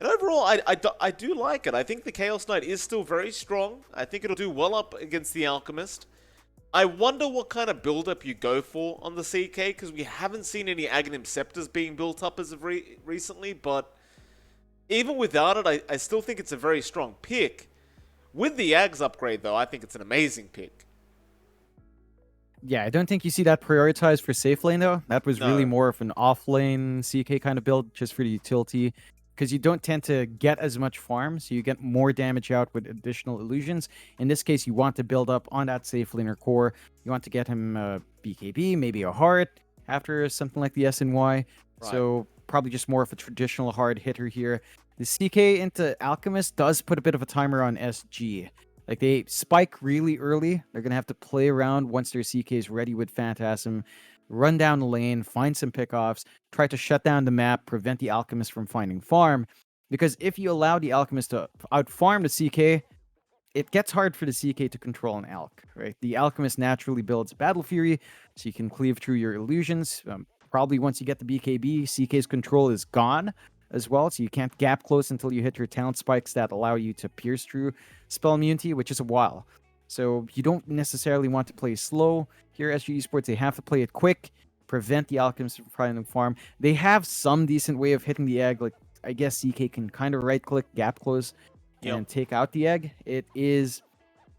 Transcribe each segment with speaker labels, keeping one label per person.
Speaker 1: And overall, I do like it. I think the Chaos Knight is still very strong. I think it'll do well up against the Alchemist. I wonder what kind of build-up you go for on the CK, because we haven't seen any Aghanim Scepters being built up as of recently, but even without it, I still think it's a very strong pick. With the Ags upgrade, though, I think it's an amazing pick.
Speaker 2: Yeah, I don't think you see that prioritized for safe lane, though. That was really
Speaker 1: No.
Speaker 2: more of an off-lane CK kind of build, just for the utility, because you don't tend to get as much farm, so you get more damage out with additional illusions. In this case, you want to build up on that safe laner core. You want to get him BKB, maybe a heart, after something like the SNY.
Speaker 1: Right.
Speaker 2: So probably just more of a traditional hard hitter here. The CK into Alchemist does put a bit of a timer on SG. Like, they spike really early. They're going to have to play around once their CK is ready with Phantasm, run down the lane, find some pickoffs, try to shut down the map, prevent the Alchemist from finding farm. Because if you allow the Alchemist to outfarm the CK, it gets hard for the CK to control an Alch, right? The Alchemist naturally builds Battle Fury, so you can cleave through your illusions. Probably once you get the BKB, CK's control is gone as well, so you can't gap close until you hit your talent spikes that allow you to pierce through spell immunity, which is a while. So you don't necessarily want to play slow here at SG Esports. They have to play it quick, prevent the Alchemist from finding farm. They have some decent way of hitting the egg. Like, I guess CK can kind of right-click, gap close, and take out the egg. It is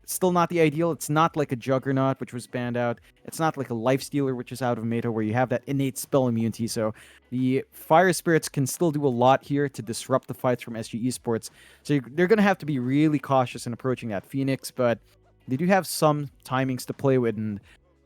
Speaker 2: still not the ideal. It's not like a Juggernaut, which was banned out. It's not like a Lifestealer, which is out of meta, where you have that innate spell immunity. So the Fire Spirits can still do a lot here to disrupt the fights from SG Esports. So they're going to have to be really cautious in approaching that Phoenix, but they do have some timings to play with, and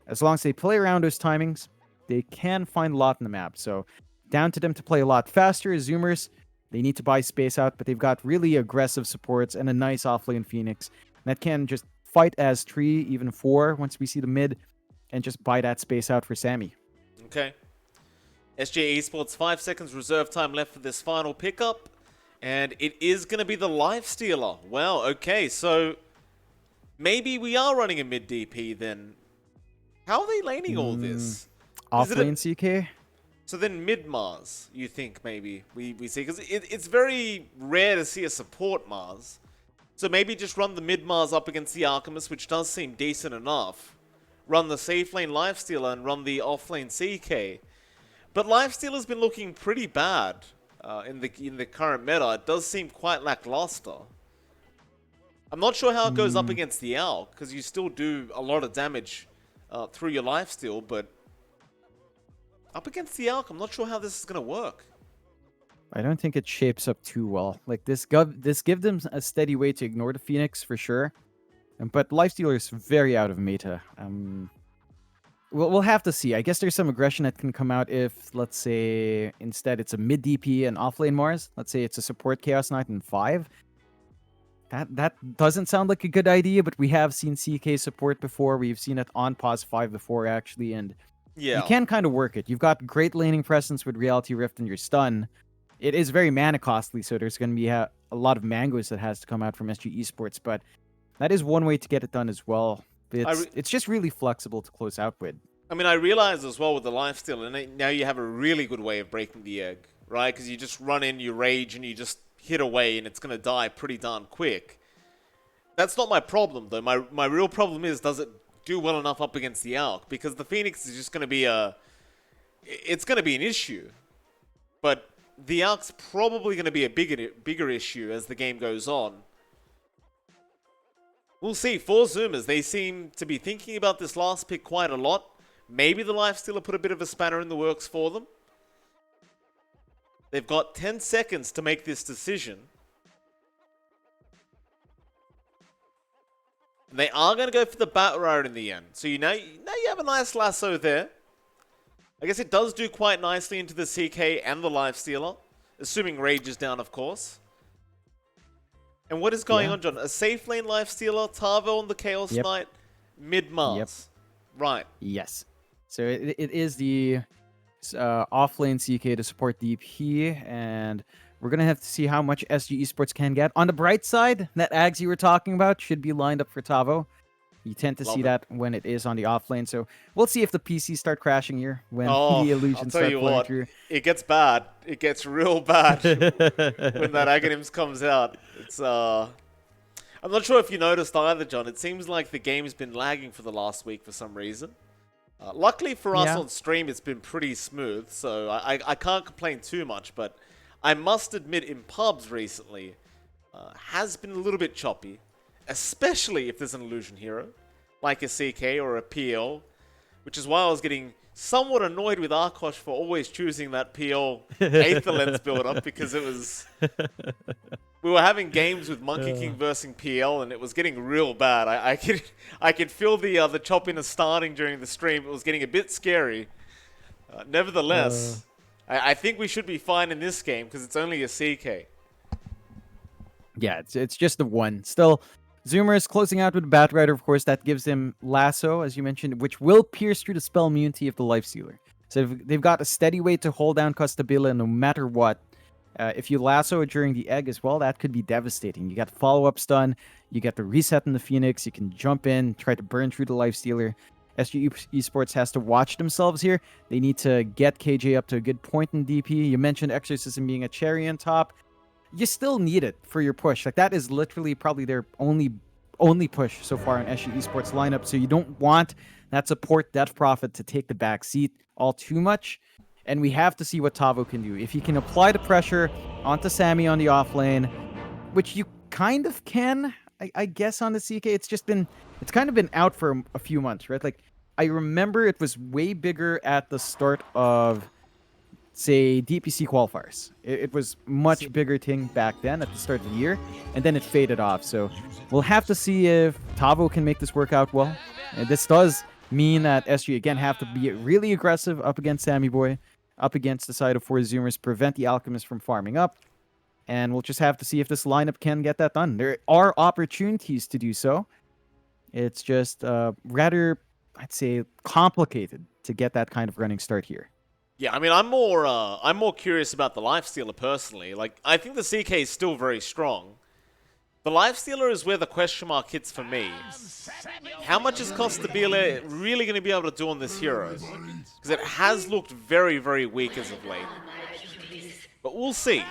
Speaker 2: as long as they play around those timings, they can find a lot in the map. So down to them to play a lot faster. Zoomers, they need to buy space out, but they've got really aggressive supports and a nice offlane Phoenix that can just fight as 3, even 4 once we see the mid, and just buy that space out for Sammy.
Speaker 1: Okay. SG Esports, 5 seconds reserve time left for this final pickup. And it is going to be the Lifestealer. Wow, okay, so maybe we are running a mid DP then. How are they laning all this?
Speaker 2: Offlane CK?
Speaker 1: So then mid Mars, you think maybe we see? Because it's very rare to see a support Mars. So maybe just run the mid Mars up against the Alchemist, which does seem decent enough. Run the safe lane Lifestealer and run the off lane CK. But Lifestealer's been looking pretty bad in the current meta. It does seem quite lackluster. I'm not sure how it goes up against the Alch, because you still do a lot of damage through your lifesteal, but up against the Alch, I'm not sure how this is going to work.
Speaker 2: I don't think it shapes up too well. Like, this gives them a steady way to ignore the Phoenix for sure. But Lifestealer is very out of meta. We'll have to see. I guess there's some aggression that can come out if, let's say, instead it's a mid DP and offlane Mars. Let's say it's a support Chaos Knight in 5. That doesn't sound like a good idea, but we have seen CK support before. We've seen it on pause 5 before, actually, and you can kind of work it. You've got great laning presence with Reality Rift and your stun. It is very mana costly, so there's going to be a lot of mangoes that has to come out from SG Esports, but that is one way to get it done as well. It's just really flexible to close out with.
Speaker 1: I mean, I realize as well with the lifesteal, and now you have a really good way of breaking the egg, right? Because you just run in, you rage, and you just hit away, and it's going to die pretty darn quick. That's not my problem, though. My real problem is, does it do well enough up against the Alch? Because the Phoenix is just going to be it's going to be an issue. But the Alch's probably going to be a bigger issue as the game goes on. We'll see. For Zoomers, they seem to be thinking about this last pick quite a lot. Maybe the Lifestealer put a bit of a spanner in the works for them. They've got 10 seconds to make this decision. They are going to go for the Bat Riot in the end. So you have a nice lasso there. I guess it does do quite nicely into the CK and the Lifestealer. Assuming Rage is down, of course. And what is going on, John? A safe lane Lifestealer, Tavo on the Chaos Knight, mid-Mars. Right.
Speaker 2: Yes. So it is the off-lane CK to support DP, and we're going to have to see how much SG Esports can get. On the bright side, that Ags you were talking about should be lined up for Tavo. You tend to
Speaker 1: Love
Speaker 2: see
Speaker 1: it.
Speaker 2: that when it is on the off lane. So we'll see if the PCs start crashing here when
Speaker 1: Oh,
Speaker 2: the
Speaker 1: I'll
Speaker 2: illusions
Speaker 1: tell
Speaker 2: start
Speaker 1: you
Speaker 2: flowing
Speaker 1: what,
Speaker 2: through.
Speaker 1: it gets bad. It gets real bad when that Aghanims comes out. It's I'm not sure if you noticed either, John. It seems like the game's been lagging for the last week for some reason. Luckily for us
Speaker 2: Yeah.
Speaker 1: on stream, it's been pretty smooth, so I can't complain too much. But I must admit, in pubs recently, has been a little bit choppy, especially if there's an illusion hero, like a CK or a PL, which is why I was getting somewhat annoyed with Arkosh for always choosing that PL Aether Lens build-up, because it was... We were having games with Monkey King versus PL, and it was getting real bad. I could feel the choppiness starting during the stream. It was getting a bit scary. Nevertheless, I think we should be fine in this game because it's only a CK.
Speaker 2: Yeah, it's just the one. Still, Zoomer is closing out with a Bat Rider, of course. That gives him Lasso, as you mentioned, which will pierce through the spell immunity of the Lifestealer. So they've got a steady way to hold down Costabile no matter what. If you lasso during the egg as well, that could be devastating. You got follow-up stun, you get the reset in the Phoenix, you can jump in, try to burn through the Lifestealer. SG Esports has to watch themselves here. They need to get KJ up to a good point in DP. You mentioned Exorcism being a cherry on top. You still need it for your push. Like, that is literally probably their only push so far in SG Esports lineup. So you don't want that support Death Prophet to take the back seat all too much. And we have to see what Tavo can do. If he can apply the pressure onto Sammy on the off lane, which you kind of can, I guess, on the CK. It's kind of been out for a few months, right? Like, I remember it was way bigger at the start of, say, DPC qualifiers. It was much bigger thing back then at the start of the year, and then it faded off. So we'll have to see if Tavo can make this work out well. And this does mean that SG, again, have to be really aggressive up against Sammy Boy, up against the side of 4 Zoomers, prevent the Alchemist from farming up. And we'll just have to see if this lineup can get that done. There are opportunities to do so. It's just rather, I'd say, complicated to get that kind of running start here.
Speaker 1: Yeah, I mean, I'm more curious about the Lifestealer personally. Like, I think the CK is still very strong. The Lifestealer is where the question mark hits for me. How much is Costabile really going to be able to do on this hero? Because it has looked very, very weak as of late. But we'll see.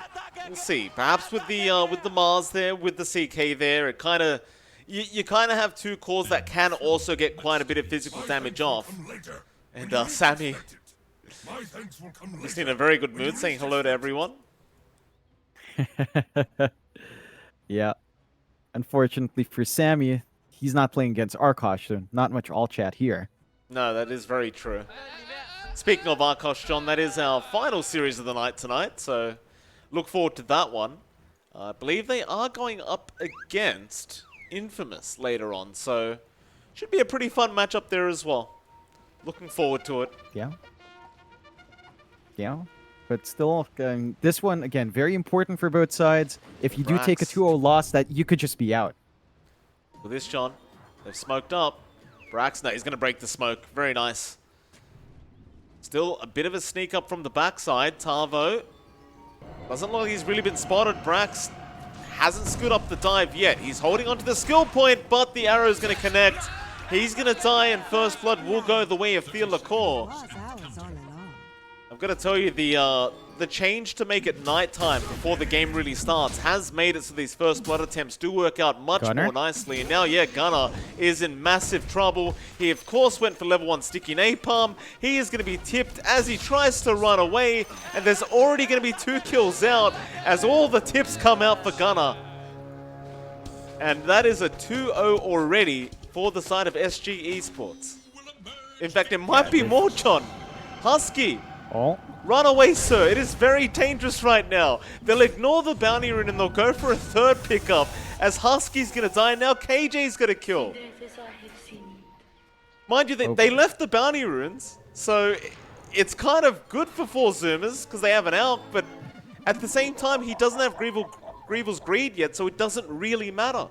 Speaker 1: We'll see. Perhaps with the Mars there, with the CK there, it kind of you kind of have two cores that can also get quite a bit of physical damage off. And Sammy just in a very good mood, saying hello to everyone.
Speaker 2: Yeah. Unfortunately for Sammy, he's not playing against Arkosh, so not much all chat here.
Speaker 1: No, that is very true. Speaking of Arkosh, John, that is our final series of the night tonight, so look forward to that one. I believe they are going up against Infamous later on, so should be a pretty fun matchup there as well. Looking forward to it.
Speaker 2: Yeah. Yeah. But still, this one, again, very important for both sides. If you do take a 2-0 loss, that you could just be out.
Speaker 1: With this, John, they've smoked up. Brax, no, he's going to break the smoke. Very nice. Still a bit of a sneak up from the backside. Tavo doesn't look like he's really been spotted. Brax hasn't screwed up the dive yet. He's holding onto the skill point, but the arrow is going to connect. He's going to die, and First Blood will go the way of Theo Lacour. I've got to tell you, the change to make it nighttime before the game really starts has made it so these First Blood attempts do work out much more nicely. And now, yeah, Gunnar is in massive trouble. He, of course, went for level 1 Sticky Napalm. He is going to be tipped as he tries to run away. And there's already going to be 2 kills out as all the tips come out for Gunnar. And that is a 2-0 already for the side of SG Esports. In fact, it might be more, John. Husky.
Speaker 2: Oh.
Speaker 1: Run away, sir. It is very dangerous right now. They'll ignore the bounty rune and they'll go for a third pickup as Husky's going to die. Now KJ's going to kill. Mind you, they left the bounty runes, so it's kind of good for 4 Zoomers because they have an out, but at the same time, he doesn't have Greevil's Greed yet, so it doesn't really matter.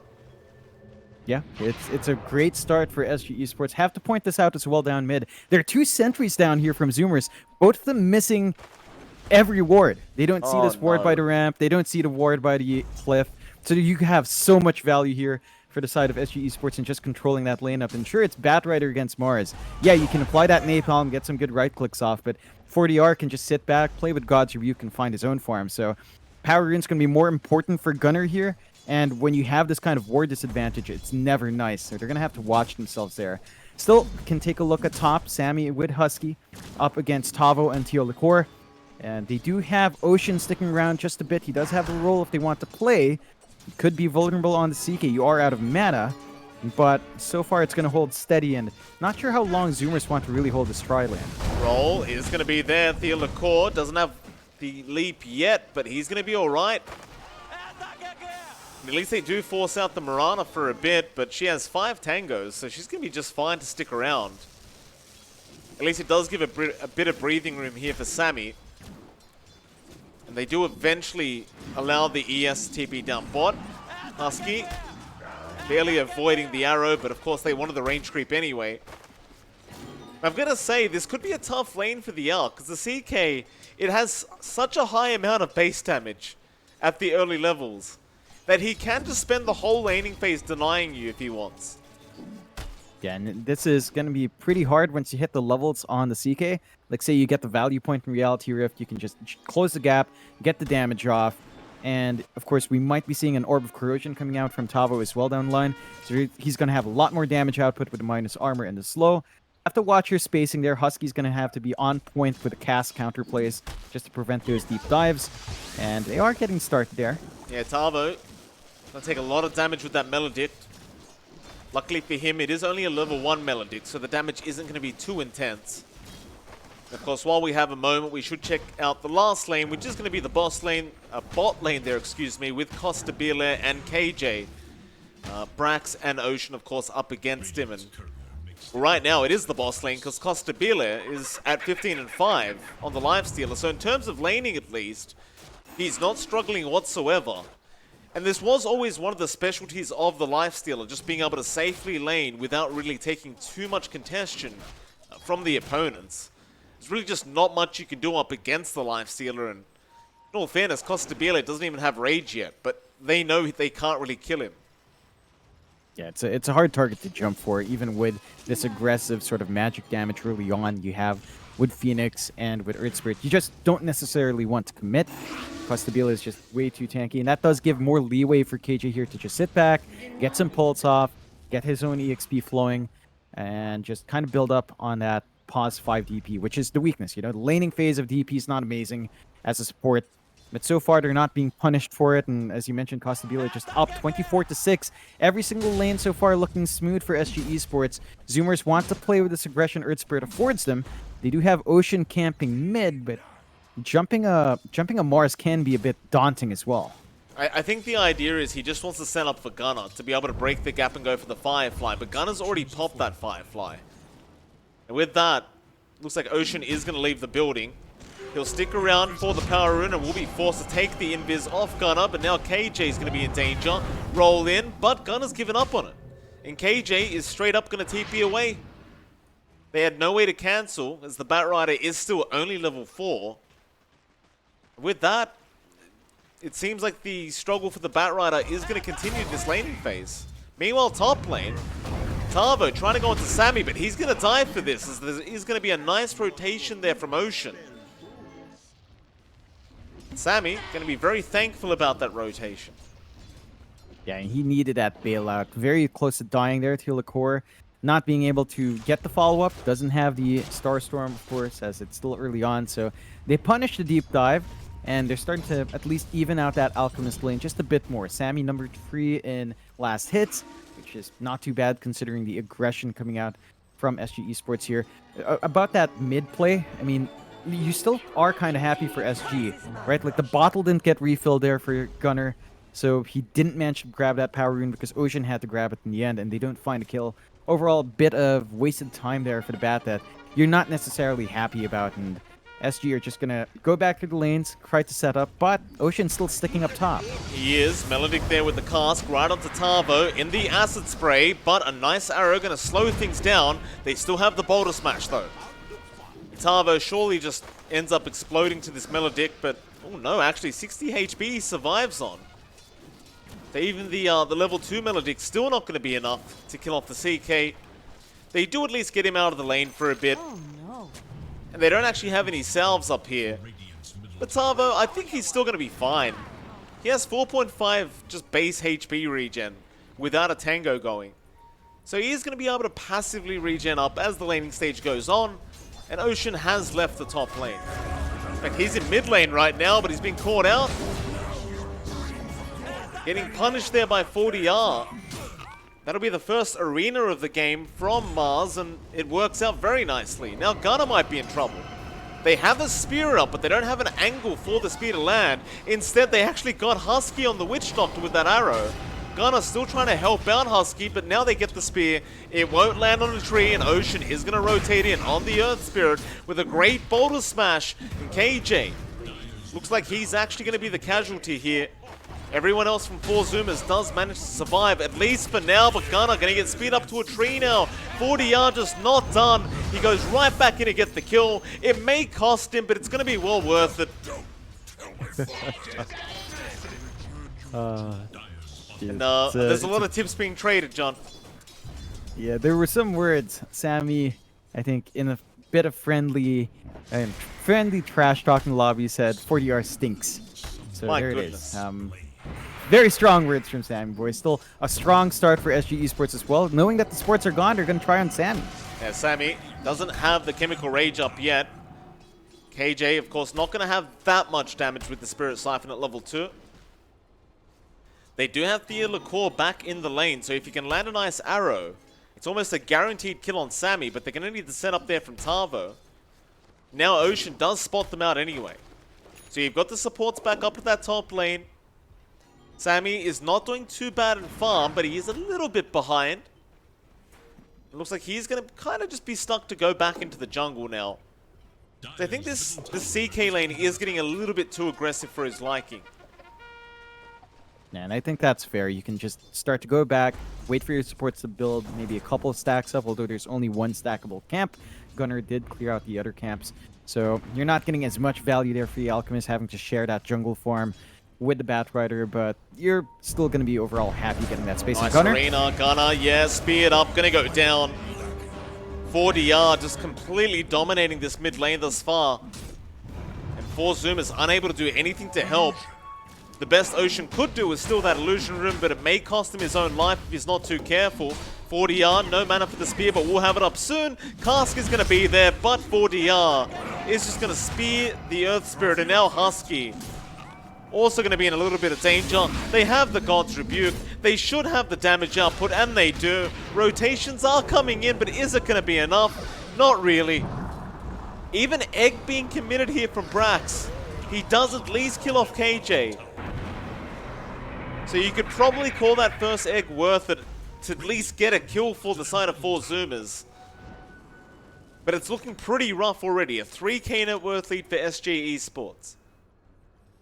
Speaker 2: Yeah, it's a great start for SG Esports. Have to point this out as well down mid. There are 2 sentries down here from Zoomers, both of them missing every ward. They don't see this ward by the ramp. They don't see the ward by the cliff. So you have so much value here for the side of SG Esports and just controlling that lane up. And sure, it's Batrider against Mars. Yeah, you can apply that napalm, get some good right clicks off, but 40R can just sit back, play with God's Rebuke, and find his own farm. So Power Rune's going to be more important for Gunnar here. And when you have this kind of war disadvantage, it's never nice. So they're going to have to watch themselves there. Still, can take a look at top. Sammy with Husky up against Tavo and Tio Licor. And they do have Ocean sticking around just a bit. He does have a role if they want to play. He could be vulnerable on the CK. You are out of mana. But so far, it's going to hold steady. And not sure how long Zoomers want to really hold this tri lane.
Speaker 1: Roll is going to be there. Theo Licor doesn't have the leap yet, but he's going to be all right. At least they do force out the Mirana for a bit, but she has 5 tangos, so she's going to be just fine to stick around. At least it does give a bit of breathing room here for Sammy. And they do eventually allow the ES to TP down bot. Husky barely avoiding the arrow, but of course they wanted the range creep anyway. I've got to say, this could be a tough lane for the Elk, because the CK, it has such a high amount of base damage at the early levels that he can just spend the whole laning phase denying you if he wants.
Speaker 2: Yeah, and this is going to be pretty hard once you hit the levels on the CK. Like, say you get the value point from Reality Rift, you can just close the gap, get the damage off, and, of course, we might be seeing an Orb of Corrosion coming out from Tavo as well down the line. So he's going to have a lot more damage output with the minus armor and the slow. Have to watch your spacing there. Husky's going to have to be on point with the cast counterplays just to prevent those deep dives. And they are getting started there.
Speaker 1: Yeah, Tavo gonna take a lot of damage with that Melodict. Luckily for him, it is only a level 1 Melodict, so the damage isn't going to be too intense. Of course, while we have a moment, we should check out the last lane, which is going to be the bot lane there, excuse me, with Costabile and KJ. Brax and Ocean, of course, up against him. And right now, it is the boss lane, because Costabile is at 15 and 5 on the Lifestealer. So in terms of laning, at least, he's not struggling whatsoever. And this was always one of the specialties of the Lifestealer, just being able to safely lane without really taking too much contention from the opponents. There's really just not much you can do up against the Lifestealer, and in all fairness, Costabile doesn't even have rage yet, but they know they can't really kill him.
Speaker 2: Yeah, it's a hard target to jump for, even with this aggressive sort of magic damage early on you have with Phoenix and with Earth Spirit. You just don't necessarily want to commit. Costabile is just way too tanky, and that does give more leeway for KJ here to just sit back, get some pulse off, get his own EXP flowing, and just kind of build up on that pause 5 DP, which is the weakness. You know, the laning phase of DP is not amazing as a support, but so far they're not being punished for it. And as you mentioned, Costabile just up 24-6. Every single lane so far looking smooth for SG Esports. Zoomers want to play with this aggression Earth Spirit affords them. They do have Ocean camping mid, but jumping a Mars can be a bit daunting as well.
Speaker 1: I think the idea is he just wants to set up for Gunnar to be able to break the gap and go for the Firefly, but Gunnar's already popped that Firefly. And with that, looks like Ocean is going to leave the building. He'll stick around for the Power Rune and will be forced to take the Invis off Gunnar, but now KJ is going to be in danger. Roll in, but Gunnar's given up on it. And KJ is straight up going to TP away. They had no way to cancel, as the Batrider is still only level 4. With that, it seems like the struggle for the Batrider is going to continue this laning phase. Meanwhile, top lane, Tavo trying to go into Sammy, but he's going to die for this, as there is going to be a nice rotation there from Ocean. Sammy going to be very thankful about that rotation.
Speaker 2: Yeah, he needed that bailout. Very close to dying there, Tio Licor. Not being able to get the follow-up. Doesn't have the Starstorm, of course, as it's still early on. So they punish the deep dive, and they're starting to at least even out that Alchemist lane just a bit more. Sammy number 3 in last hits, which is not too bad considering the aggression coming out from SG Esports here. About that mid play, I mean, you still are kind of happy for SG, right? Like, the bottle didn't get refilled there for Gunnar, so he didn't manage to grab that Power Rune because Ocean had to grab it in the end, and they don't find a kill. Overall, a bit of wasted time there for the Bat that you're not necessarily happy about, and SG are just going to go back to the lanes, try to set up, but Ocean's still sticking up top.
Speaker 1: He is. Melodic there with the cask right onto Tavo in the acid spray, but a nice arrow going to slow things down. They still have the boulder smash, though. Tavo surely just ends up exploding to this Melodic, but oh no, actually 60 HP he survives on. Even the level 2 Melodic still not going to be enough to kill off the CK. They do at least get him out of the lane for a bit.
Speaker 3: Oh no.
Speaker 1: And they don't actually have any salves up here. But Tavo, I think he's still going to be fine. He has 4.5 just base HP regen without a tango going. So he is going to be able to passively regen up as the laning stage goes on. And Ocean has left the top lane. In fact, he's in mid lane right now, but he's been caught out. Getting punished there by 4DR. That'll be the first arena of the game from Mars, and it works out very nicely. Now Gunner might be in trouble. They have a spear up, but they don't have an angle for the spear to land. Instead, they actually got Husky on the Witch Doctor with that arrow. Gunner still trying to help out Husky, but now they get the spear. It won't land on a tree, and Ocean is going to rotate in on the Earth Spirit with a great boulder smash. And KJ looks like he's actually going to be the casualty here. Everyone else from 4 Zoomers does manage to survive, at least for now, but Gunner going to get speed up to a tree now. 40R just not done. He goes right back in to get the kill. It may cost him, but it's going to be well worth it. And there's a lot of tips being traded, John.
Speaker 2: Yeah, there were some words. Sammy, I think, in a bit of friendly trash talking lobby said 40R stinks. So
Speaker 1: My
Speaker 2: there
Speaker 1: goodness.
Speaker 2: it is. Very strong words from Sammy Boy. Still a strong start for SG Esports as well. Knowing that the sports are gone, they're going to try on Sammy.
Speaker 1: Yeah, Sammy doesn't have the Chemical Rage up yet. KJ, of course, not going to have that much damage with the Spirit Siphon at level 2. They do have Thea Liqueur back in the lane, so if you can land a nice arrow, it's almost a guaranteed kill on Sammy, but they're going to need the set up there from Tavo. Now Ocean does spot them out anyway. So you've got the supports back up at that top lane. Sammy is not doing too bad in farm, but he is a little bit behind. It looks like he's going to kind of just be stuck to go back into the jungle now. So I think this CK lane is getting a little bit too aggressive for his liking.
Speaker 2: Yeah, and I think that's fair. You can just start to go back, wait for your supports to build maybe a couple of stacks up, although there's only one stackable camp. Gunner did clear out the other camps. So you're not getting as much value there for the Alchemist having to share that jungle farm with the Batrider, but you're still going to be overall happy getting that space.
Speaker 1: Nice
Speaker 2: Gunner.
Speaker 1: arena, Gunner, yeah, speared up, gonna go down. 4DR just completely dominating this mid lane thus far. And 4Zoom is unable to do anything to help. The best Ocean could do is steal that illusion room, but it may cost him his own life if he's not too careful. 4DR, no mana for the spear, but we'll have it up soon. Cask is going to be there, but 4DR is just going to spear the Earth Spirit, and now Husky also going to be in a little bit of danger. They have the God's Rebuke. They should have the damage output, and they do. Rotations are coming in, but is it going to be enough? Not really. Even Egg being committed here from Brax. He does at least kill off KJ. So you could probably call that first Egg worth it to at least get a kill for the side of 4 Zoomers. But it's looking pretty rough already. A 3k net worth lead for SG Esports.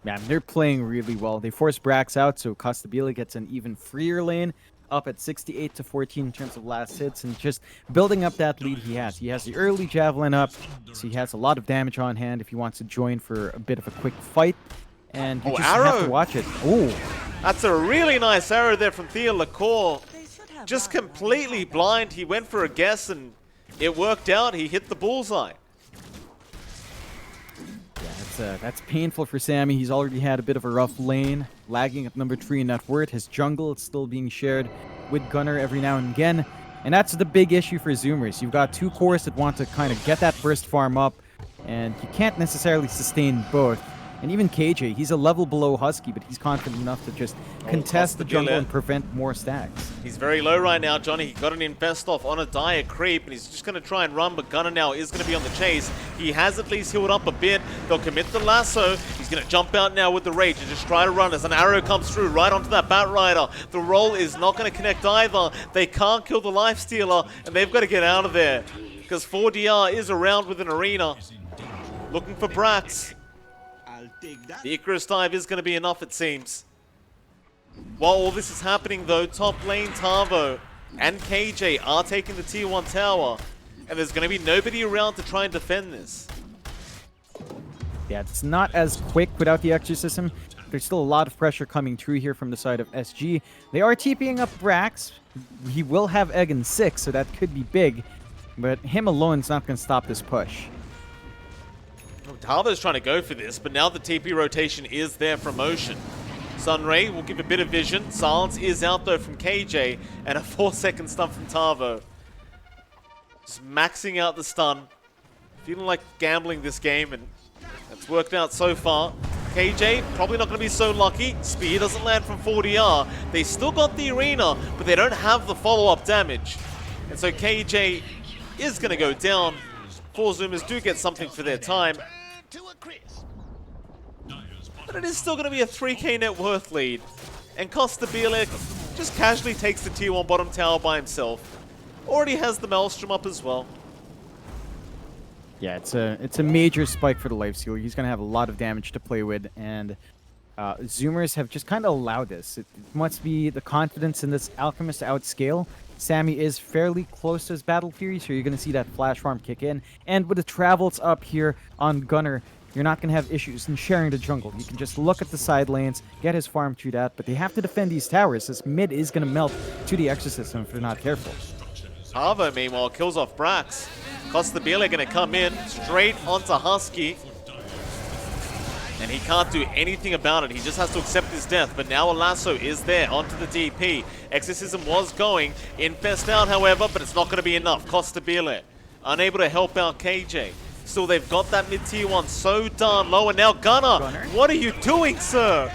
Speaker 2: Man, they're playing really well. They force Brax out, so Costabile gets an even freer lane, up at 68 to 14 in terms of last hits, and just building up that lead he has. He has the early Javelin up, so he has a lot of damage on hand if he wants to join for a bit of a quick fight. And you just have to watch it. Oh,
Speaker 1: that's a really nice arrow there from Thea Liqueur. Just completely blind. He went for a guess and it worked out. He hit the bullseye.
Speaker 2: Yeah, that's painful for Sammy. He's already had a bit of a rough lane, lagging at number 3 in net worth. His jungle is still being shared with Gunner every now and again. And that's the big issue for Zoomers. You've got 2 cores that want to kind of get that first farm up, and you can't necessarily sustain both. And even KJ, he's a level below Husky, but he's confident enough to just contest the jungle and prevent more stacks.
Speaker 1: He's very low right now, Johnny. He got an infest off on a dire creep, and he's just going to try and run, but Gunner now is going to be on the chase. He has at least healed up a bit. They'll commit the lasso. He's going to jump out now with the rage and just try to run as an arrow comes through right onto that Batrider. The roll is not going to connect either. They can't kill the Lifestealer, and they've got to get out of there because 4DR is around with an arena looking for Brax. The Icarus dive is going to be enough, it seems. While all this is happening, though, top lane Tavo and KJ are taking the tier 1 tower, and there's going to be nobody around to try and defend this.
Speaker 2: Yeah, it's not as quick without the Exorcism, there's still a lot of pressure coming through here from the side of SG. They are TPing up Brax. He will have Egg in 6, so that could be big. But him alone is not going to stop this push.
Speaker 1: Tavo's trying to go for this, but now the TP rotation is there from Ocean. Sunray will give a bit of vision. Silence is out though from KJ, and a 4-second stun from Tavo. Just maxing out the stun. Feeling like gambling this game, and it's worked out so far. KJ probably not going to be so lucky. Spear doesn't land from 40R. They still got the arena, but they don't have the follow-up damage. And so KJ is going to go down. 4 Zoomers do get something for their time. But it is still going to be a 3k net worth lead. And Costa Bielek just casually takes the tier 1 bottom tower by himself. Already has the Maelstrom up as well.
Speaker 2: Yeah, it's a major spike for the Lifestealer. He's going to have a lot of damage to play with, and Zoomers have just kind of allowed this. It must be the confidence in this Alchemist to outscale. Sammy is fairly close to his Battle Fury, so you're going to see that Flash Farm kick in. And with the travels up here on Gunner, you're not going to have issues in sharing the jungle. You can just look at the side lanes, get his farm through that, but they have to defend these towers, as mid is going to melt to the Exorcism if they're not careful.
Speaker 1: Tavo, meanwhile, kills off Brax. Costa Bielek going to come in straight onto Husky. And he can't do anything about it. He just has to accept his death. But now a lasso is there onto the DP. Exorcism was going. Infest out, however, but it's not going to be enough. Costa Bielek unable to help out KJ. Still, they've got that mid-tier 1 so darn low. And now Gunner, what are you doing, sir?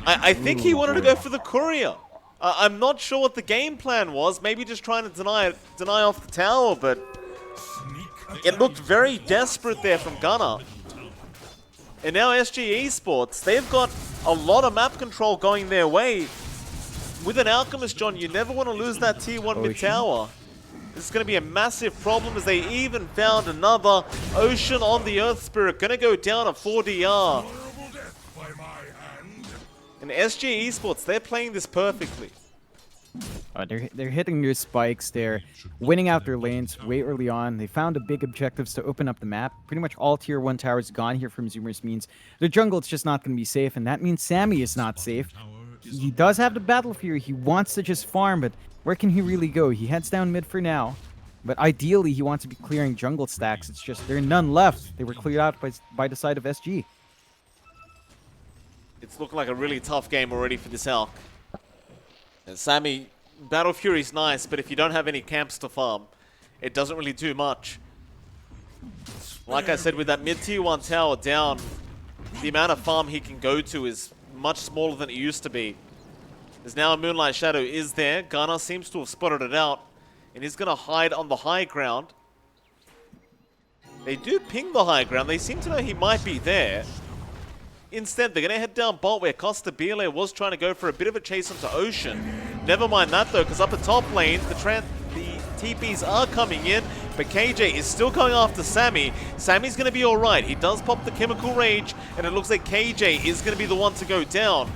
Speaker 1: I think he wanted to go for the courier. I'm not sure what the game plan was. Maybe just trying to deny off the tower, but it looked very desperate there from Gunner. And now SG Esports, they've got a lot of map control going their way. With an Alchemist, John, you never want to lose that tier 1 mid-tower. This is going to be a massive problem, as they even found another Ocean on the Earth Spirit. Going to go down at 4DR. And SG Esports, they're playing this perfectly.
Speaker 2: They're hitting their spikes. They're winning out their lanes way early on. They found the big objectives to open up the map. Pretty much all tier 1 towers gone here from Zoomers means their jungle is just not going to be safe, and that means Sammy is not safe. He does have the Battle Fury. He wants to just farm, but where can he really go? He heads down mid for now. But ideally, he wants to be clearing jungle stacks. It's just there are none left. They were cleared out by the side of SG.
Speaker 1: It's looking like a really tough game already for this Alc. And Sammy, Battle Fury's nice, but if you don't have any camps to farm, it doesn't really do much. Like I said, with that mid-tier 1 tower down, the amount of farm he can go to is much smaller than it used to be. There's now a Moonlight Shadow is there. Gunner seems to have spotted it out, and he's going to hide on the high ground. They do ping the high ground. They seem to know he might be there. Instead, they're going to head down bot, where Costa Bielek was trying to go for a bit of a chase onto Ocean. Never mind that, though, because up at top lane, the TPs are coming in, but KJ is still going after Sammy. Sammy's going to be alright. He does pop the Chemical Rage, and it looks like KJ is going to be the one to go down.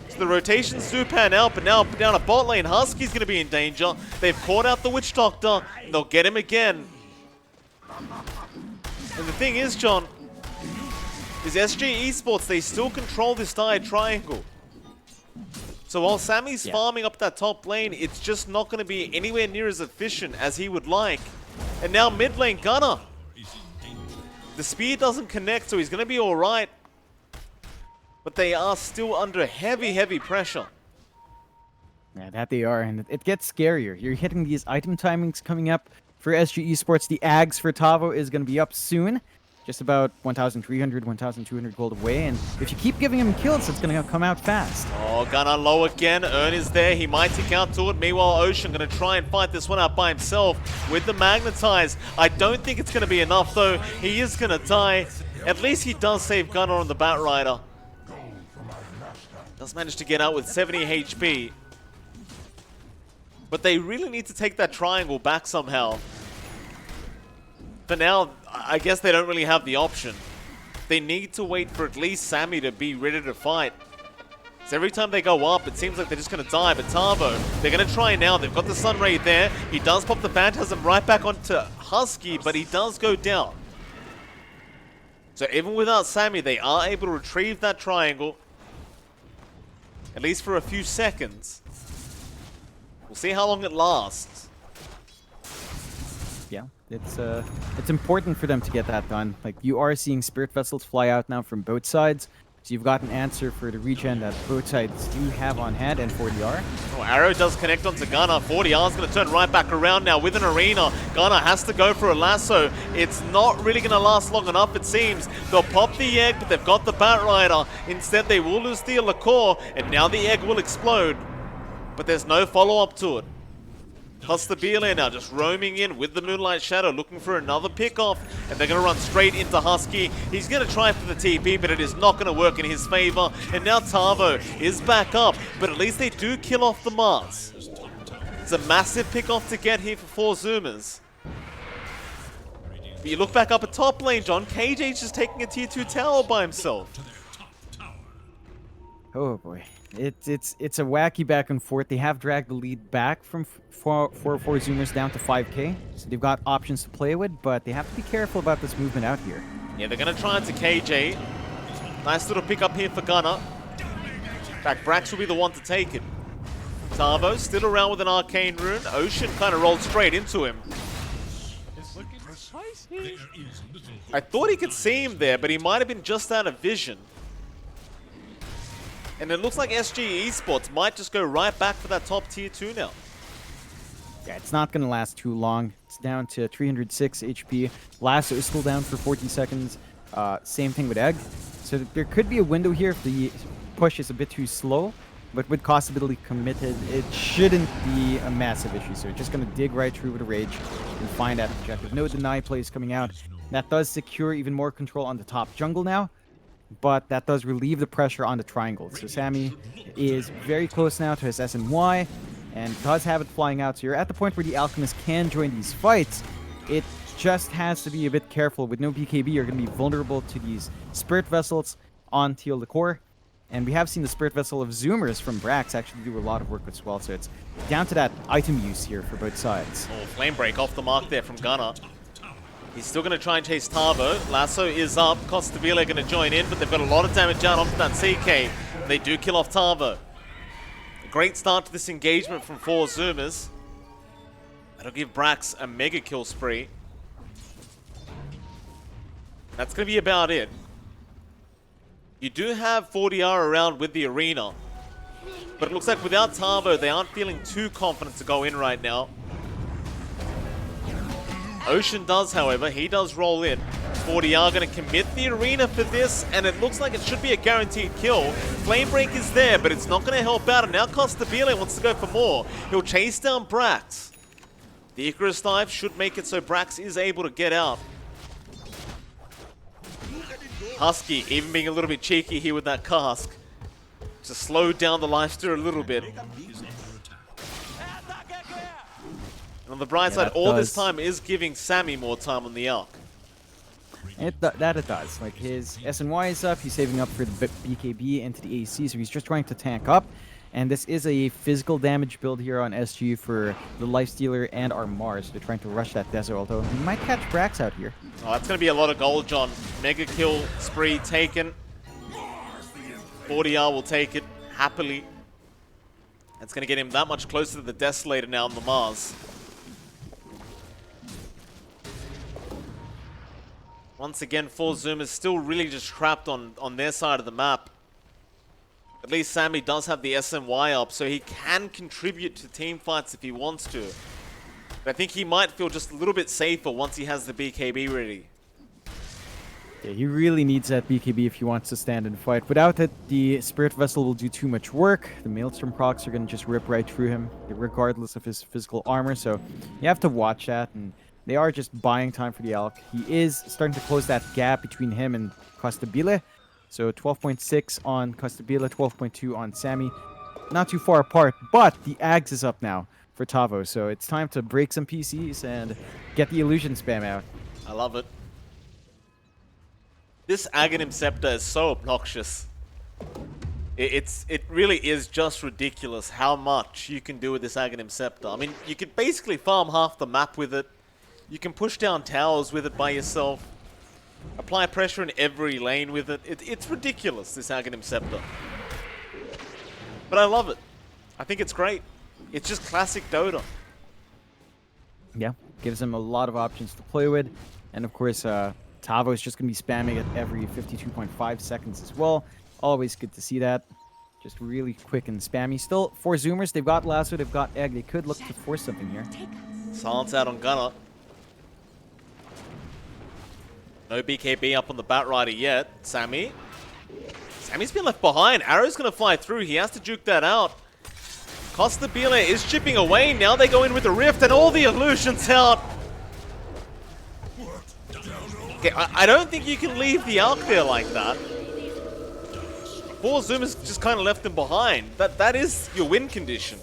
Speaker 1: So the rotations do pan out, but now down at bot lane, Husky's going to be in danger. They've caught out the Witch Doctor, and they'll get him again. And the thing is, John, is SG Esports, they still control this dire triangle. So while Sammy's farming up that top lane, it's just not going to be anywhere near as efficient as he would like. And now mid lane, Gunner. The spear doesn't connect, so he's going to be alright. But they are still under heavy, heavy pressure.
Speaker 2: Yeah, that they are, and it gets scarier. You're hitting these item timings coming up for SG Esports. The Ags for Tavo is going to be up soon. Just about 1,300, 1,200 gold away, and if you keep giving him kills, it's going to come out fast.
Speaker 1: Oh, Gunner low again. Earn is there. He might take out to it. Meanwhile, Ocean going to try and fight this one out by himself with the Magnetize. I don't think it's going to be enough, though. He is going to die. At least he does save Gunner on the Batrider. Does manage to get out with 70 HP. But they really need to take that triangle back somehow. For now, I guess they don't really have the option. They need to wait for at least Sammy to be ready to fight. So every time they go up, it seems like they're just going to die. But Tavo, they're going to try now. They've got the Sunray there. He does pop the Phantasm right back onto Husky, but he does go down. So even without Sammy, they are able to retrieve that triangle. At least for a few seconds. We'll see how long it lasts.
Speaker 2: Yeah, it's important for them to get that done. Like, you are seeing Spirit Vessels fly out now from both sides. So you've got an answer for the regen that both sides do have on hand, and 40R.
Speaker 1: Oh, Arrow does connect onto Gunnar. 40R is going to turn right back around now with an arena. Gunnar has to go for a lasso. It's not really going to last long enough, it seems. They'll pop the egg, but they've got the Bat Rider. Instead, they will lose the Liqueur, and now the egg will explode. But there's no follow-up to it. Costabile now just roaming in with the Moonlight Shadow, looking for another pick-off, and they're going to run straight into Husky. He's going to try for the TP, but it is not going to work in his favor. And now Tavo is back up, but at least they do kill off the Mars. It's a massive pick-off to get here for 4 Zoomers. But you look back up at top lane, John. KJ's just taking a tier 2 tower by himself.
Speaker 2: Oh boy. It's a wacky back and forth. They have dragged the lead back from 4 Zoomers down to 5k. So they've got options to play with, but they have to be careful about this movement out here.
Speaker 1: Yeah, they're going to try into KJ. Nice little pick up here for Gunnar. In fact, Brax will be the one to take it. Tavo still around with an Arcane Rune. Ocean kind of rolled straight into him. I thought he could see him there, but he might have been just out of vision. And it looks like SG Esports might just go right back for that top tier 2 now.
Speaker 2: Yeah, it's not going to last too long. It's down to 306 HP. Lasso is still down for 40 seconds. Same thing with Egg. So there could be a window here if the push is a bit too slow. But with Costability committed, it shouldn't be a massive issue. So just going to dig right through with a Rage and find that objective. No deny plays coming out. That does secure even more control on the top jungle now. But that does relieve the pressure on the triangle. So Sammy is very close now to his SNY and does have it flying out. So you're at the point where the Alchemist can join these fights. It just has to be a bit careful. With no BKB, you're going to be vulnerable to these Spirit Vessels on Teal Liqueur. And we have seen the Spirit Vessel of Zoomers from Brax actually do a lot of work as well. So it's down to that item use here for both sides.
Speaker 1: Oh, Flame Break off the mark there from Gunnar. He's still going to try and chase Tavo. Lasso is up. Costabile going to join in, but they've got a lot of damage out onto that CK. They do kill off Tavo. A great start to this engagement from 4 Zoomers. That'll give Brax a mega kill spree. That's going to be about it. You do have 40R around with the arena. But it looks like without Tavo, they aren't feeling too confident to go in right now. Ocean does, however. He does roll in. 40R going to commit the arena for this, and it looks like it should be a guaranteed kill. Flame Break is there, but it's not going to help out, and now Costabile wants to go for more. He'll chase down Brax. The Icarus Dive should make it so Brax is able to get out. Husky even being a little bit cheeky here with that cask to slow down the lifesteal a little bit. And on the bright side, all this time is giving Sammy more time on the Arc.
Speaker 2: It does. Like, his SNY is up, he's saving up for the BKB into the AC, so he's just trying to tank up. And this is a physical damage build here on SG for the Lifestealer and our Mars. They're trying to rush that desert, although he might catch Brax out here.
Speaker 1: Oh, that's going to be a lot of gold, John. Mega kill spree taken. 40R will take it happily. That's going to get him that much closer to the Desolator now on the Mars. Once again, 4 Zoomers still really just trapped on their side of the map. At least Sammy does have the SNY up, so he can contribute to team fights if he wants to. But I think he might feel just a little bit safer once he has the BKB ready.
Speaker 2: Yeah, he really needs that BKB if he wants to stand and fight. Without it, the Spirit Vessel will do too much work. The Maelstrom procs are going to just rip right through him, regardless of his physical armor. So you have to watch that, and they are just buying time for the Alc. He is starting to close that gap between him and Costabile. So 12.6 on Costabile, 12.2 on Sammy. Not too far apart, but the Ags is up now for Tavo. So it's time to break some PCs and get the illusion spam out.
Speaker 1: I love it. This Aghanim Scepter is so obnoxious. It really is just ridiculous how much you can do with this Aghanim Scepter. I mean, you could basically farm half the map with it. You can push down towers with it by yourself. Apply pressure in every lane with it. It's ridiculous, this Aghanim Scepter. But I love it. I think it's great. It's just classic Dota.
Speaker 2: Yeah, gives him a lot of options to play with. And of course, Tavo is just going to be spamming it every 52.5 seconds as well. Always good to see that. Just really quick and spammy. Still, 4 Zoomers. They've got Lasso, they've got Egg. They could look to force something here.
Speaker 1: Silence out on Gunner. No BKB up on the Batrider yet. Sammy's been left behind. Arrow's going to fly through. He has to juke that out. Costabile is chipping away. Now they go in with the Rift and all the illusions out. Okay, I don't think you can leave the Alk there like that. 4 Zoomers just kind of left them behind. That is your win condition.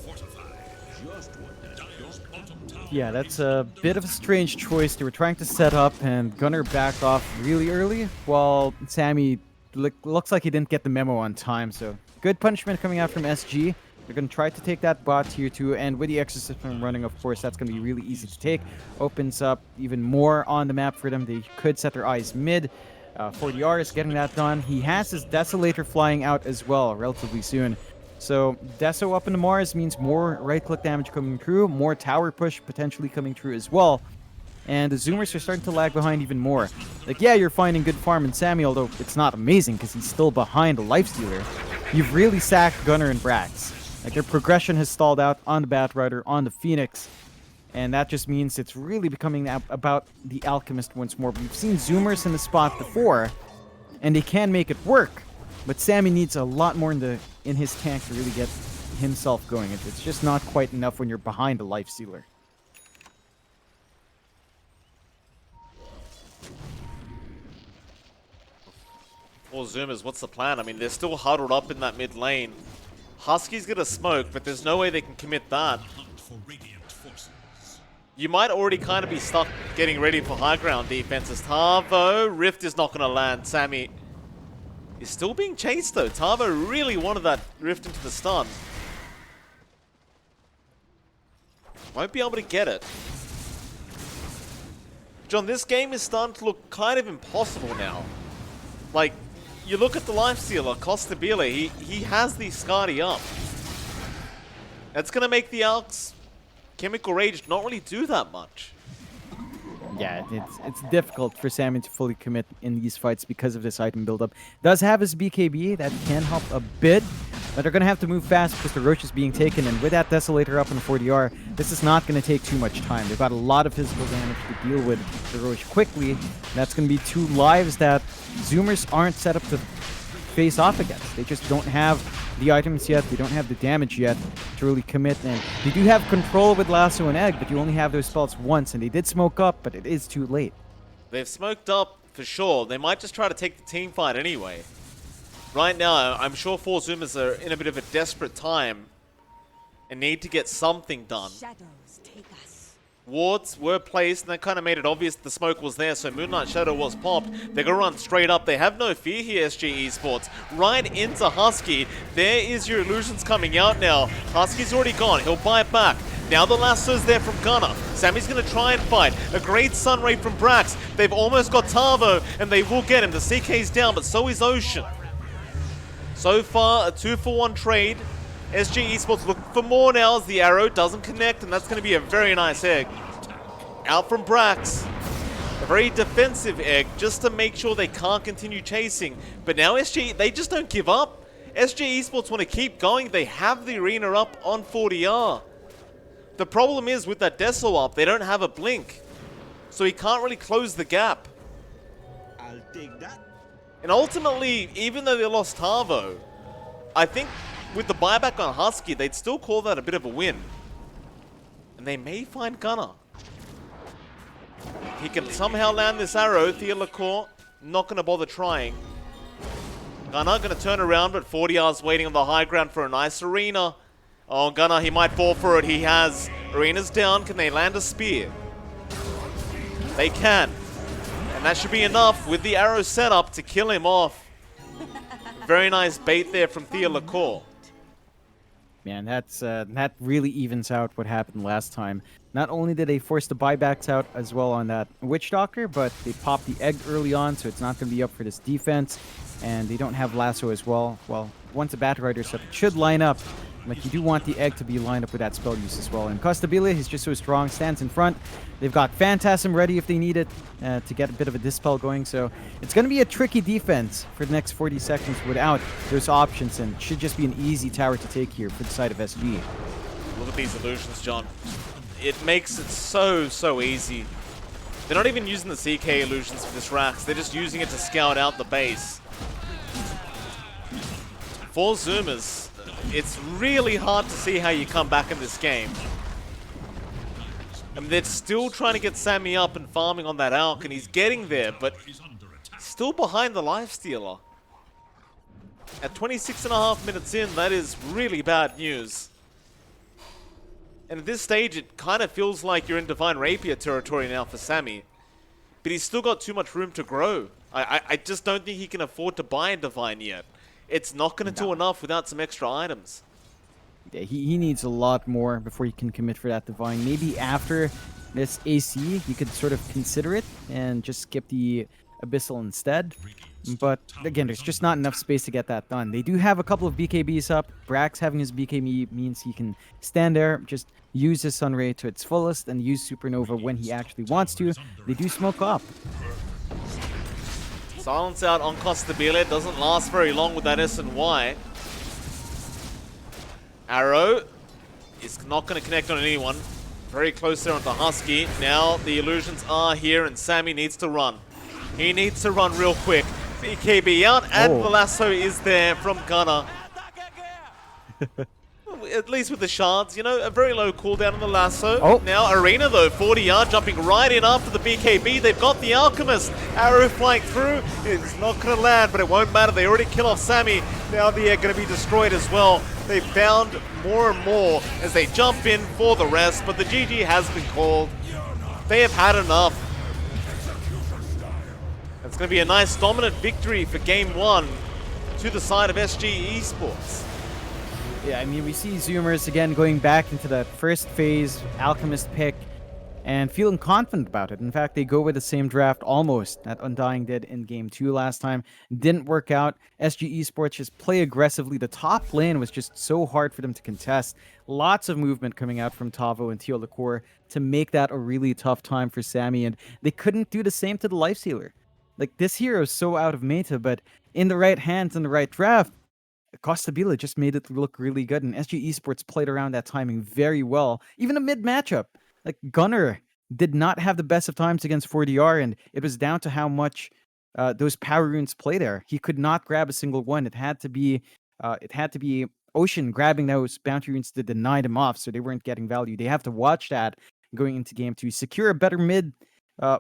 Speaker 2: Yeah, that's a bit of a strange choice. They were trying to set up, and Gunner backed off really early, while Sammy looks like he didn't get the memo on time. So good punishment coming out from SG. They're going to try to take that bot tier 2, and with the Exorcism running, of course, that's going to be really easy to take. Opens up even more on the map for them. They could set their eyes mid. 40R is getting that done. He has his Desolator flying out as well relatively soon. So Deso up into Mars means more right-click damage coming through, more tower push potentially coming through as well. And the Zoomers are starting to lag behind even more. Like, yeah, you're finding good farm in Sammy, although it's not amazing because he's still behind a Lifestealer. You've really sacked Gunner and Brax. Like, their progression has stalled out on the Batrider, on the Phoenix. And that just means it's really becoming about the Alchemist once more. We've seen Zoomers in the spot before, and they can make it work. But Sammy needs a lot more in his tank to really get himself going. It's just not quite enough when you're behind a Lifestealer.
Speaker 1: Well, Zoomers, what's the plan? I mean, they're still huddled up in that mid lane. Husky's gonna smoke, but there's no way they can commit that. You might already kind of be stuck getting ready for high ground defenses. Tavo, Rift is not gonna land. Sammy is still being chased though. Tavo really wanted that Rift into the stun. Won't be able to get it. John, this game is starting to look kind of impossible now. Like, you look at the Lifestealer, Costabile, he has the Skadi up. That's going to make the Alks Chemical Rage not really do that much.
Speaker 2: Yeah, it's difficult for Sammy to fully commit in these fights because of this item buildup. Does have his BKB, that can help a bit, but they're going to have to move fast because the Roche is being taken, and with that Desolator up in the 40R, this is not going to take too much time. They've got a lot of physical damage to deal with the Roche quickly. That's going to be 2 lives that Zoomers aren't set up to face off against. They just don't have the items yet, they don't have the damage yet to really commit, and they do have control with Lasso and Egg, but you only have those spells once, and they did smoke up, but it is too late.
Speaker 1: They've smoked up for sure. They might just try to take the team fight anyway. Right now, I'm sure 4 Zoomers are in a bit of a desperate time and need to get something done.
Speaker 3: Shadows take us.
Speaker 1: Wards were placed, and that kind of made it obvious the smoke was there, so Moonlight Shadow was popped. They're going to run straight up. They have no fear here, SG Esports. Right into Husky. There is your illusions coming out now. Husky's already gone. He'll bite back. Now the lasso's there from Gunner. Sammy's going to try and fight. A great Sun Ray from Brax. They've almost got Tavo, and they will get him. The CK's down, but so is Ocean. So far, a 2-for-1 trade. SG Esports look for more now as the arrow doesn't connect, and that's going to be a very nice egg. Out from Brax. A very defensive egg just to make sure they can't continue chasing. But now SG, they just don't give up. SG Esports want to keep going. They have the arena up on 40R. The problem is with that Deso up, they don't have a blink. So he can't really close the gap.
Speaker 4: I'll take that.
Speaker 1: And ultimately, even though they lost Tavo, I think with the buyback on Husky, they'd still call that a bit of a win. And they may find Gunner. He can somehow land this arrow. Thea Lacour not going to bother trying. Gunner going to turn around, but 40R's waiting on the high ground for a nice arena. Oh, Gunner, he might fall for it. He has. Arena's down. Can they land a spear? They can. And that should be enough with the arrow set up to kill him off. Very nice bait there from Thea Lacour.
Speaker 2: Man, that really evens out what happened last time. Not only did they force the buybacks out as well on that Witch Doctor, but they popped the egg early on, so it's not going to be up for this defense. And they don't have lasso as well. Well, once a Bat Rider's up, it should line up. Like, you do want the egg to be lined up with that spell use as well. And Costabile, he's just so strong, stands in front. They've got Phantasm ready if they need it to get a bit of a dispel going. So it's going to be a tricky defense for the next 40 seconds without those options. And it should just be an easy tower to take here for the side of SG.
Speaker 1: Look at these illusions, John. It makes it so easy. They're not even using the CK illusions for this Rax. They're just using it to scout out the base. For Zoomers, it's really hard to see how you come back in this game. I mean, they're still trying to get Sammy up and farming on that Alk, and he's getting there, but still behind the Lifestealer. At 26.5 minutes in, that is really bad news. And at this stage, it kind of feels like you're in Divine Rapier territory now for Sammy. But he's still got too much room to grow. I just don't think he can afford to buy a Divine yet. It's not going to do enough without some extra items.
Speaker 2: Yeah, he needs a lot more before he can commit for that Divine. Maybe after this AC, you could sort of consider it and just skip the Abyssal instead. But again, there's just not enough space to get that done. They do have a couple of BKBs up. Brax having his BKB means he can stand there, just use his Sunray to its fullest, and use Supernova when he actually wants to. They do smoke up.
Speaker 1: Silence out on Costabile. Doesn't last very long with that S and Y. Arrow is not going to connect on anyone. Very close there onto Husky. Now the illusions are here and Sammy needs to run. He needs to run real quick. BKB out and the lasso is there from Gunner. At least with the shards, you know, a very low cooldown on the lasso.
Speaker 2: Oh.
Speaker 1: Now Arena though, 40 yard, jumping right in after the BKB. They've got the Alchemist. Arrow flying through. It's not going to land, but it won't matter. They already kill off Sammy. Now they're going to be destroyed as well. They found more and more as they jump in for the rest, but the GG has been called. They have had enough. It's going to be a nice dominant victory for Game 1 to the side of SG Esports.
Speaker 2: Yeah, I mean, we see Zoomers again going back into that first phase Alchemist pick and feeling confident about it. In fact, they go with the same draft almost that Undying did in Game 2 last time. Didn't work out. SG Esports just play aggressively. The top lane was just so hard for them to contest. Lots of movement coming out from Tavo and Tio Liquor to make that a really tough time for Sammy, and they couldn't do the same to the Lifestealer. Like, this hero is so out of meta, but in the right hands and the right draft, Costabile just made it look really good, and SG Esports played around that timing very well. Even a mid matchup, like Gunner did not have the best of times against 4DR, and it was down to how much those power runes play there. He could not grab a single one. It had to be Ocean grabbing those bounty runes to deny them off, so they weren't getting value. They have to watch that going into Game 2. Secure a better mid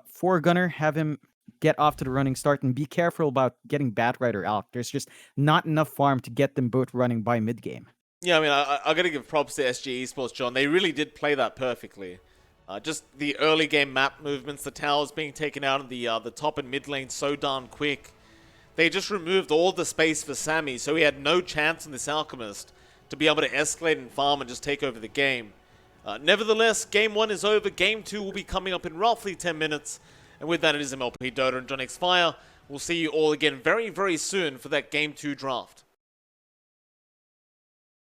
Speaker 2: for Gunner, have him get off to the running start, and be careful about getting Bat Rider out. There's just not enough farm to get them both running by mid-game.
Speaker 1: Yeah, I mean, I got to give props to SG Esports, John. They really did play that perfectly. Just the early game map movements, the towers being taken out of the top and mid lane so darn quick. They just removed all the space for Sammy, so he had no chance in this Alchemist to be able to escalate and farm and just take over the game. Nevertheless, Game 1 is over. Game 2 will be coming up in roughly 10 minutes. And with that, it is MLP Dota and JohnXFire. We'll see you all again very, very soon for that Game 2 draft.